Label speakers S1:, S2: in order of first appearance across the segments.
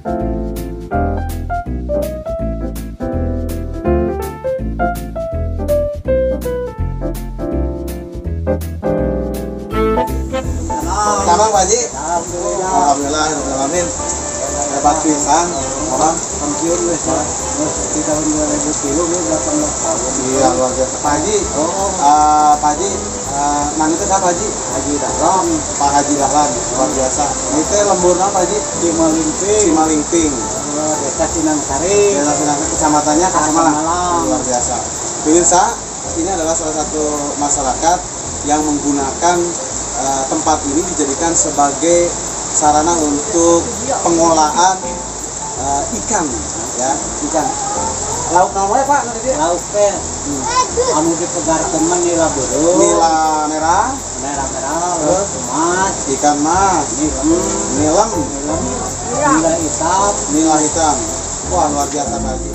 S1: Sama Pak Haji. Alhamdulillah, alamin. Hebat pisan. Orang pensiun weh. Di tahun 2010 ini 18 tahun. Iya, luar biasa. Pak Haji. Pak Haji, nang itu Pak Haji? Haji Dahlan. Pak Haji Dahlan, luar biasa. Itu lemburna Pak Haji? Cimalingping. Desa Sinangsari. Desa Sinangsari, kecamatannya Kasemalang. Luar biasa. Pemirsa, ini adalah salah satu masyarakat yang menggunakan tempat ini dijadikan sebagai sarana untuk pengolahan ikan, ya, ikan. Lauk namanya Pak?
S2: Lauk teh. Anu dipegar teman nila burung.
S1: Nila merah,
S2: Merah-merah, emas,
S1: ikan mas,
S2: nilam,
S1: nila hitam. Wah, luar biasa Pak Haji.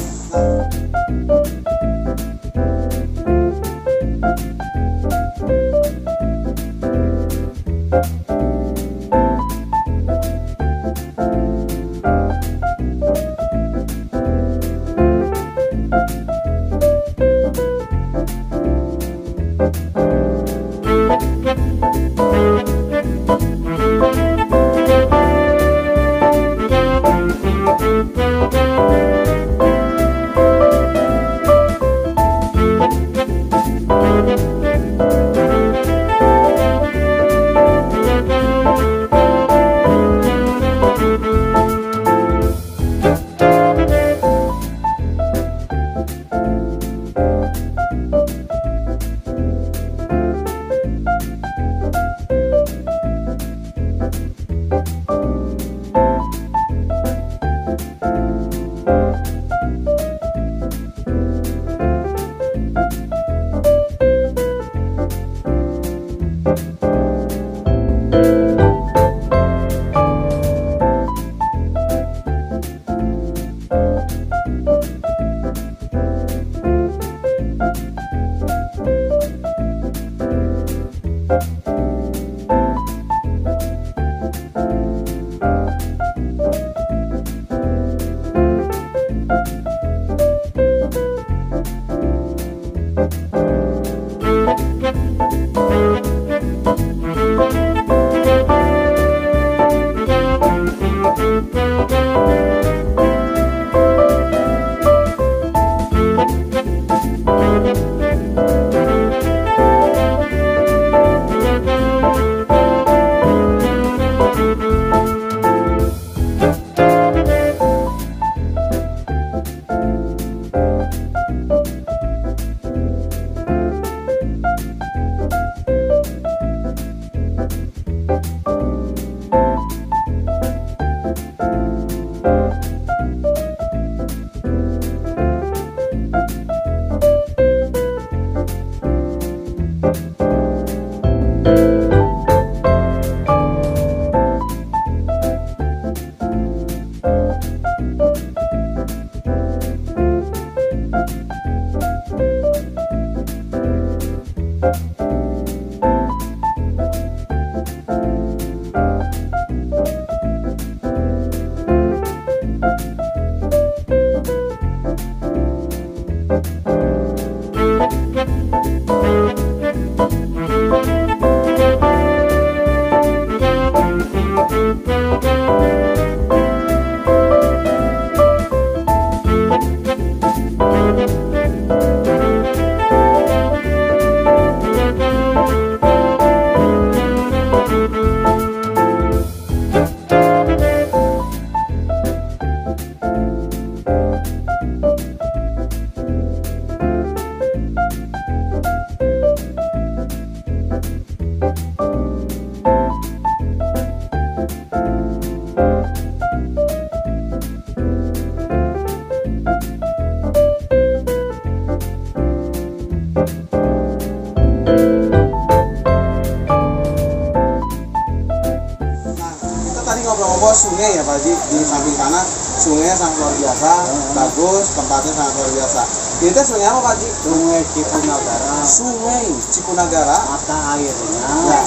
S1: Sungai ya Pak Haji, di samping kanan sungainya sangat luar biasa, bagus, tempatnya sangat luar biasa. Ini teh sungai apa Pak Haji?
S2: Sungai Cipunagara.
S1: Sungai Cipunagara.
S2: Mata airnya
S1: Ya,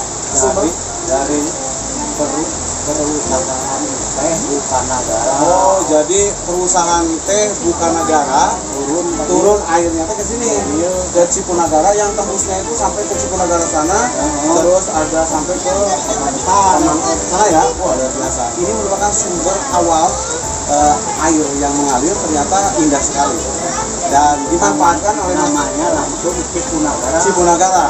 S2: dari perwisataan teh Cipunagara.
S1: Oh Jadi perusahaan teh bukan negara turun airnya teh ke sini ke Cipunagara, yang tembusnya itu sampai ke Cipunagara sana, terus ada sampai ke Taman sana ya. Wah, luar biasa. Ini merupakan sumber awal air yang mengalir, ternyata indah sekali dan dimanfaatkan oleh
S2: namanya langsung Cipunagara.
S1: Cipunagara.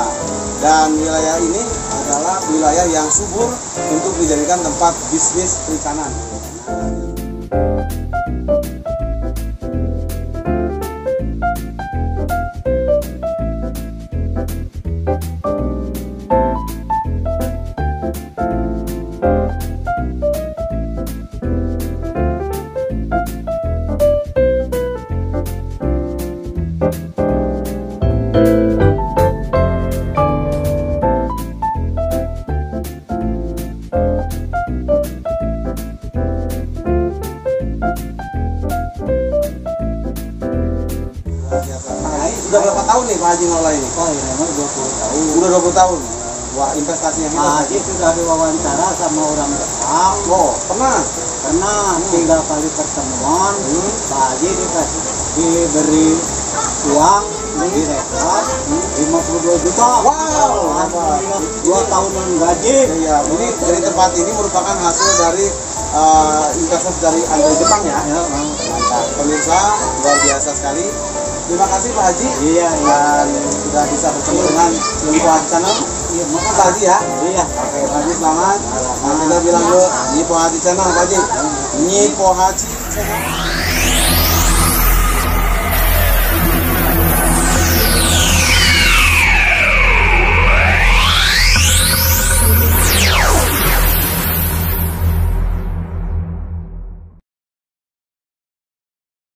S1: Dan wilayah ini adalah wilayah yang subur untuk dijadikan tempat bisnis perikanan. Sudah berapa tahun nih Pak Haji ngelola ini?
S2: Oh, ini memang 20 tahun.
S1: Udah 20 tahun. Wah, investasinya
S2: Pak Haji sudah diwawancara sama orang Jepang.
S1: Oh, pernah?
S2: Pernah 3 kali pertemuan. Pak Haji diberi uang direkrut 52 juta.
S1: Wow,
S2: alhamdulillah 2 tahunan gaji.
S1: Iya, ini dari tempat ini merupakan hasil dari investasi dari Andre Jepang ya. Mantap. Pemirsa, luar biasa sekali. Terima kasih Pak Haji.
S2: Iya,
S1: Dan sudah bisa bertemu dengan Nyipo Haji Channel.
S2: Iya,
S1: Pak Haji ya.
S2: Iya.
S1: Oke, Pak Haji selamat. Nah, kita bilang dulu Nyipo Haji Channel Pak Haji. Nyipo Haji Channel.